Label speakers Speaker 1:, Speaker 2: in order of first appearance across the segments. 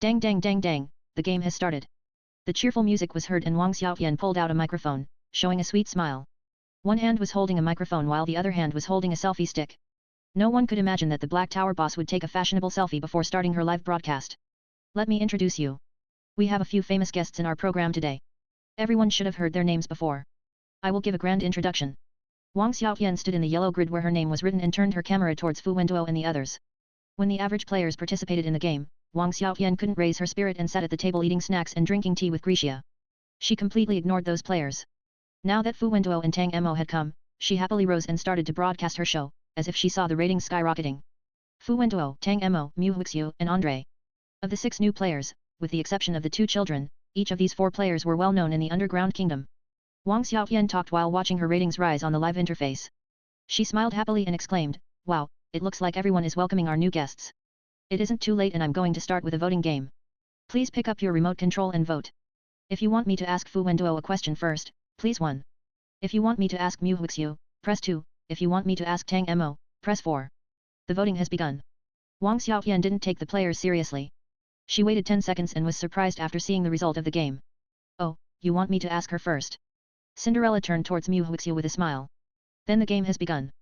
Speaker 1: Dang dang dang dang, the game has started. The cheerful music was heard and Wang Xiaotian pulled out a microphone, showing a sweet smile. One hand was holding a microphone while the other hand was holding a selfie stick. No one could imagine that the Black Tower boss would take a fashionable selfie before starting her live broadcast. Let me introduce you. We have a few famous guests in our program today. Everyone should have heard their names before. I will give a grand introduction. Wang Xiaotian stood in the yellow grid where her name was written and turned her camera towards Fu Wenduo and the others. When the average players participated in the game, Wang Xiaotian couldn't raise her spirit and sat at the table eating snacks and drinking tea with Grisha. She completely ignored those players. Now that Fu Wenduo and Tang Mo had come, she happily rose and started to broadcast her show, as if she saw the ratings skyrocketing. Fu Wenduo, Tang Mo, Mu Huixiu, and Andre. Of the 6 new players, with the exception of the 2 children, each of these 4 players were well known in the underground kingdom. Wang Xiaotian talked while watching her ratings rise on the live interface. She smiled happily and exclaimed, "Wow, it looks like everyone is welcoming our new guests. It isn't too late and I'm going to start with a voting game. Please pick up your remote control and vote. If you want me to ask Fu Wenduo a question first, please 1. If you want me to ask Mu Huixiu, press 2, if you want me to ask Tang Mo, press 4. The voting has begun." Wang Xiaotian didn't take the players seriously. She waited 10 seconds and was surprised after seeing the result of the game. "Oh, you want me to ask her first?" Cinderella turned towards Mu Huixiu with a smile. "Then the game has begun.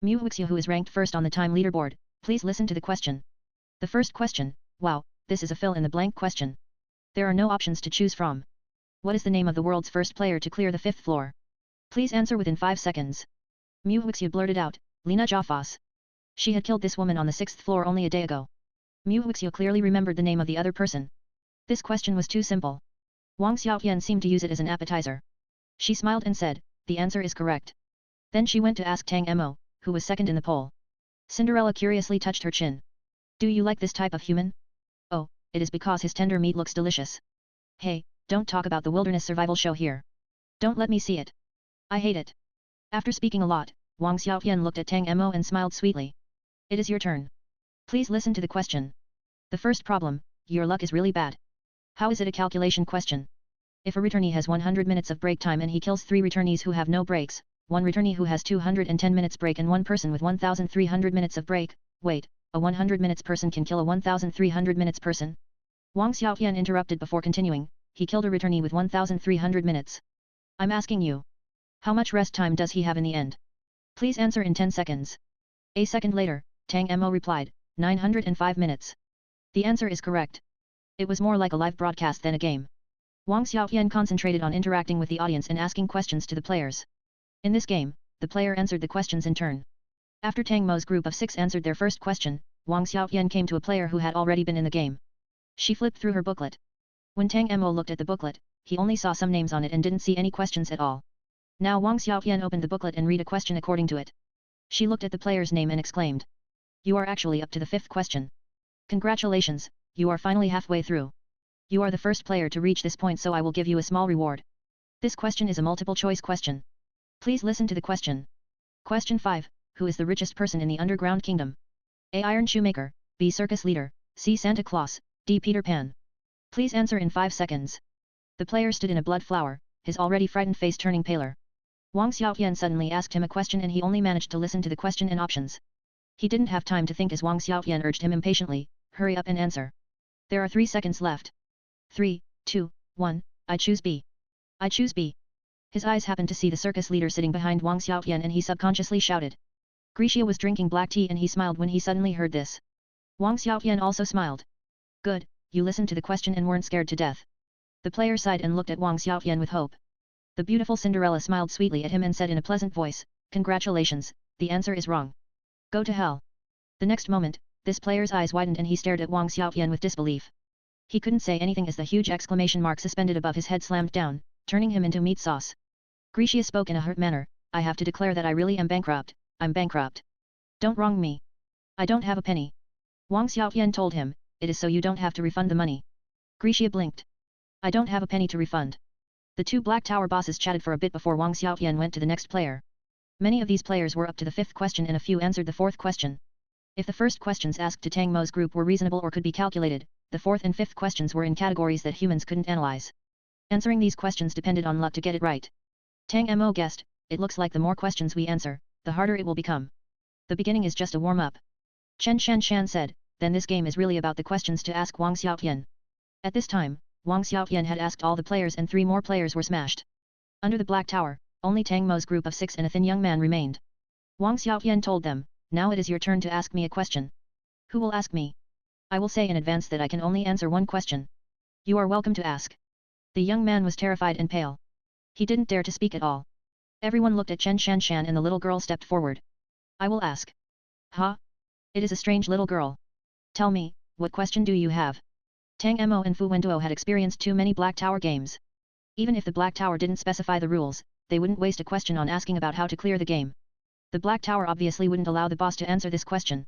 Speaker 1: Mu Huixiu, who is ranked first on the time leaderboard, please listen to the question. The first question, wow, this is a fill-in-the-blank question. There are no options to choose from. What is the name of the world's first player to clear the 5th floor? Please answer within 5 seconds. Mu Huixiu blurted out, "Lina Jaffas." She had killed this woman on the 6th floor only a day ago. Mu Huixiu clearly remembered the name of the other person. This question was too simple. Wang Xiaotian seemed to use it as an appetizer. She smiled and said, "The answer is correct." Then she went to ask Tang Mo, who was second in the poll. Cinderella curiously touched her chin. "Do you like this type of human?" "Oh, it is because his tender meat looks delicious." "Hey, don't talk about the wilderness survival show here. Don't let me see it. I hate it." After speaking a lot, Wang Xiaotian looked at Tang Mo and smiled sweetly. "It is your turn. Please listen to the question. The first problem, your luck is really bad. How is it a calculation question? If a returnee has 100 minutes of break time and he kills 3 returnees who have no breaks, 1 returnee who has 210 minutes break and 1 person with 1300 minutes of break, wait, a 100 minutes person can kill a 1300 minutes person?" Wang Xiaotian interrupted before continuing, "He killed a returnee with 1300 minutes. I'm asking you. How much rest time does he have in the end? Please answer in 10 seconds. A second later, Tang Mo replied, 905 minutes. The answer is correct. It was more like a live broadcast than a game. Wang Xiaotian concentrated on interacting with the audience and asking questions to the players. In this game, the player answered the questions in turn. After Tang Mo's group of 6 answered their first question, Wang Xiaotian came to a player who had already been in the game. She flipped through her booklet. When Tang Mo looked at the booklet, he only saw some names on it and didn't see any questions at all. Now Wang Xiaotian opened the booklet and read a question according to it. She looked at the player's name and exclaimed, "You are actually up to the 5th question. Congratulations, you are finally halfway through. You are the first player to reach this point, so I will give you a small reward. This question is a multiple choice question. Please listen to the question. Question 5, who is the richest person in the underground kingdom? A. Iron Shoemaker, B. Circus Leader, C. Santa Claus, D. Peter Pan. Please answer in 5 seconds. The player stood in a blood flower, his already frightened face turning paler. Wang Xiaotian suddenly asked him a question and he only managed to listen to the question and options. He didn't have time to think as Wang Xiaotian urged him impatiently, "Hurry up and answer. There are 3 seconds left. 3, 2, 1, I choose B. I choose B." His eyes happened to see the circus leader sitting behind Wang Xiaotian and he subconsciously shouted. Grisha was drinking black tea and he smiled when he suddenly heard this. Wang Xiaotian also smiled. "Good, you listened to the question and weren't scared to death." The player sighed and looked at Wang Xiaotian with hope. The beautiful Cinderella smiled sweetly at him and said in a pleasant voice, "Congratulations, the answer is wrong. Go to hell." The next moment, this player's eyes widened and he stared at Wang Xiaotian with disbelief. He couldn't say anything as the huge exclamation mark suspended above his head slammed down, turning him into meat sauce. Grisha spoke in a hurt manner, "I have to declare that I really am bankrupt, I'm bankrupt. Don't wrong me. I don't have a penny." Wang Xiaotian told him, "It is so you don't have to refund the money." Grisha blinked. "I don't have a penny to refund." The 2 Black Tower bosses chatted for a bit before Wang Xiaotian went to the next player. Many of these players were up to the 5th question and a few answered the 4th question. If the first questions asked to Tang Mo's group were reasonable or could be calculated, the 4th and 5th questions were in categories that humans couldn't analyze. Answering these questions depended on luck to get it right. Tang Mo guessed, "It looks like the more questions we answer, the harder it will become. The beginning is just a warm-up." Chen Shan said, "Then this game is really about the questions to ask Wang Xiaotian." At this time, Wang Xiaotian had asked all the players and 3 more players were smashed. Under the Black Tower, only Tang Mo's group of 6 and a thin young man remained. Wang Xiaotian told them, now it is your turn to ask me a question. Who will ask me? I will say in advance that I can only answer one question. You are welcome to ask. The young man was terrified and pale. He didn't dare to speak at all. Everyone looked at Chen Shanshan and the little girl stepped forward. I will ask. Huh? It is a strange little girl. Tell me, what question do you have? Tang Mo and Fu Wenduo had experienced too many Black Tower games. Even if the Black Tower didn't specify the rules, they wouldn't waste a question on asking about how to clear the game. The Black Tower obviously wouldn't allow the boss to answer this question.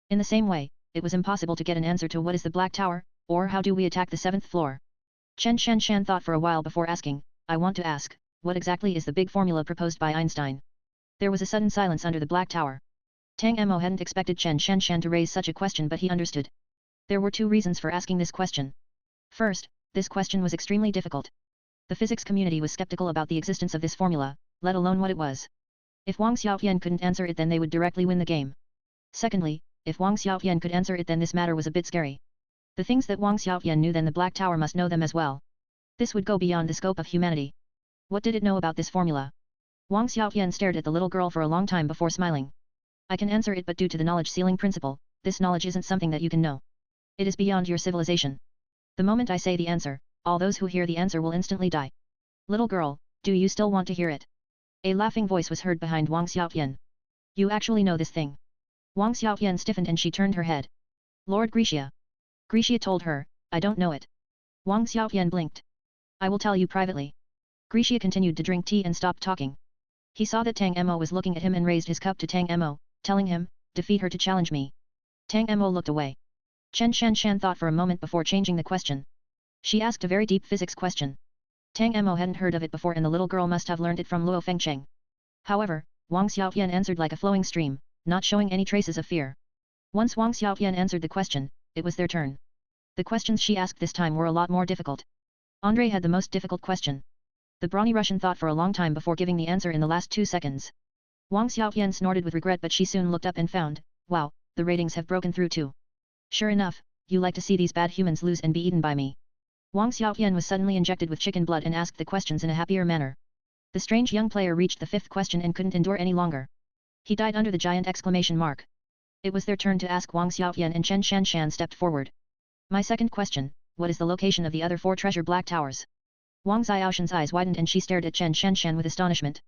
Speaker 1: In the same way, it was impossible to get an answer to what is the Black Tower, or how do we attack the 7th floor. Chen Shanshan thought for a while before asking, I want to ask, what exactly is the big formula proposed by Einstein? There was a sudden silence under the Black Tower. Tang Mo hadn't expected Chen Shanshan to raise such a question but he understood. There were 2 reasons for asking this question. First, this question was extremely difficult. The physics community was skeptical about the existence of this formula, let alone what it was. If Wang Xiaotian couldn't answer it then they would directly win the game. Secondly, if Wang Xiaotian could answer it then this matter was a bit scary. The things that Wang Xiaotian knew then the Black Tower must know them as well. This would go beyond the scope of humanity. What did it know about this formula? Wang Xiaotian stared at the little girl for a long time before smiling. I can answer it but due to the knowledge ceiling principle, this knowledge isn't something that you can know. It is beyond your civilization. The moment I say the answer, all those who hear the answer will instantly die. Little girl, do you still want to hear it? A laughing voice was heard behind Wang Xiaotian. You actually know this thing. Wang Xiaotian stiffened and she turned her head. Lord Grisha. Grisha told her, I don't know it. Wang Xiaotian blinked. I will tell you privately. Grisha continued to drink tea and stopped talking. He saw that Tang Mo was looking at him and raised his cup to Tang Mo, telling him, defeat her to challenge me. Tang Mo looked away. Chen Shanshan thought for a moment before changing the question. She asked a very deep physics question. Tang Mo hadn't heard of it before and the little girl must have learned it from Luo Fengcheng. However, Wang Xiaotian answered like a flowing stream, not showing any traces of fear. Once Wang Xiaotian answered the question, it was their turn. The questions she asked this time were a lot more difficult. Andre had the most difficult question. The brawny Russian thought for a long time before giving the answer in the last 2 seconds. Wang Xiaotian snorted with regret but she soon looked up and found, wow, the ratings have broken through too. Sure enough, you like to see these bad humans lose and be eaten by me. Wang Xiaotian was suddenly injected with chicken blood and asked the questions in a happier manner. The strange young player reached the 5th question and couldn't endure any longer. He died under the giant exclamation mark. It was their turn to ask Wang Xiaotian and Chen Shanshan stepped forward. My second question, what is the location of the other 4 treasure Black Towers? Wang Xiaoshan's eyes widened and she stared at Chen Shanshan with astonishment.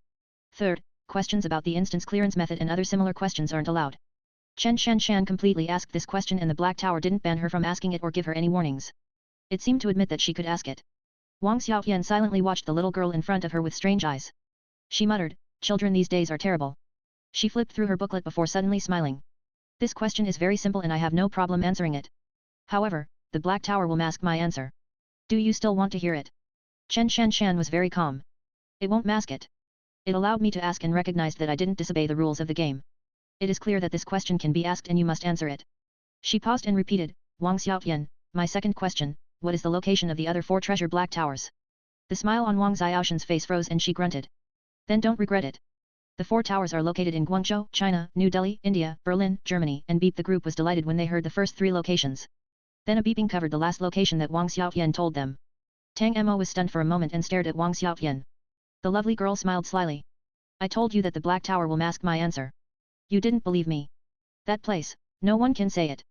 Speaker 1: Third, questions about the instance clearance method and other similar questions aren't allowed. Chen Shanshan completely asked this question and the Black Tower didn't ban her from asking it or give her any warnings. It seemed to admit that she could ask it. Wang Xiaotian silently watched the little girl in front of her with strange eyes. She muttered, children these days are terrible. She flipped through her booklet before suddenly smiling. This question is very simple and I have no problem answering it. However, the Black Tower will mask my answer. Do you still want to hear it? Chen Shanshan was very calm. It won't mask it. It allowed me to ask and recognized that I didn't disobey the rules of the game. It is clear that this question can be asked and you must answer it. She paused and repeated, Wang Xiaotian, my second question, what is the location of the other 4 treasure Black Towers? The smile on Wang Xiaoshan's face froze and she grunted. Then don't regret it. The 4 towers are located in Guangzhou, China, New Delhi, India, Berlin, Germany, and Beep. The group was delighted when they heard the first 3 locations. Then a beeping covered the last location that Wang Xiaotian told them. Tang Mo was stunned for a moment and stared at Wang Xiaotian. The lovely girl smiled slyly. I told you that the Black Tower will mask my answer. You didn't believe me. That place, no one can say it.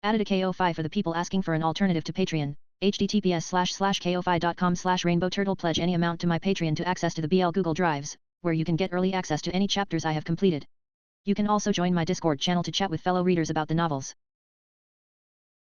Speaker 1: Added a KO5 for the people asking for an alternative to Patreon. https://ko-fi.com/rainbowturtle. Pledge any amount to my Patreon to access to the BL Google Drives, where you can get early access to any chapters I have completed. You can also join my Discord channel to chat with fellow readers about the novels.